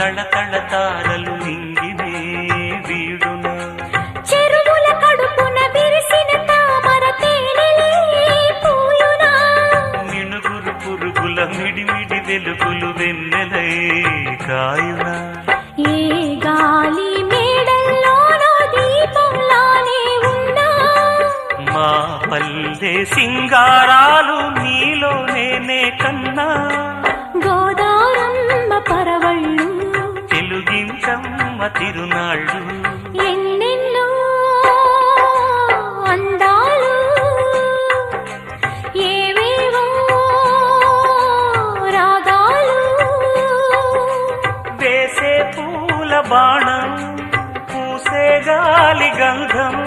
తళతళ తారలు నింగినే వీడున చెరువుల కడుపున విరిసిన తామర తేనెలే పూయునా మినుగురు పురుగుల మిడిమిడి వెలుగులు వెన్నెలై కాయునా ఏ గాలి మేడల్లోనో దీపంలానే ఉన్నా మా పల్లె సింగారాలు నీలో నేనే కన్నా గోదారమ్మ పరవళ్ళు తెలుగించమ్మ తిరునాళ్ళు ఎన్నెన్నో అందాలు ఏవేవో రాగాలు వేసే పూల బాణం పూసే గాలి గంధం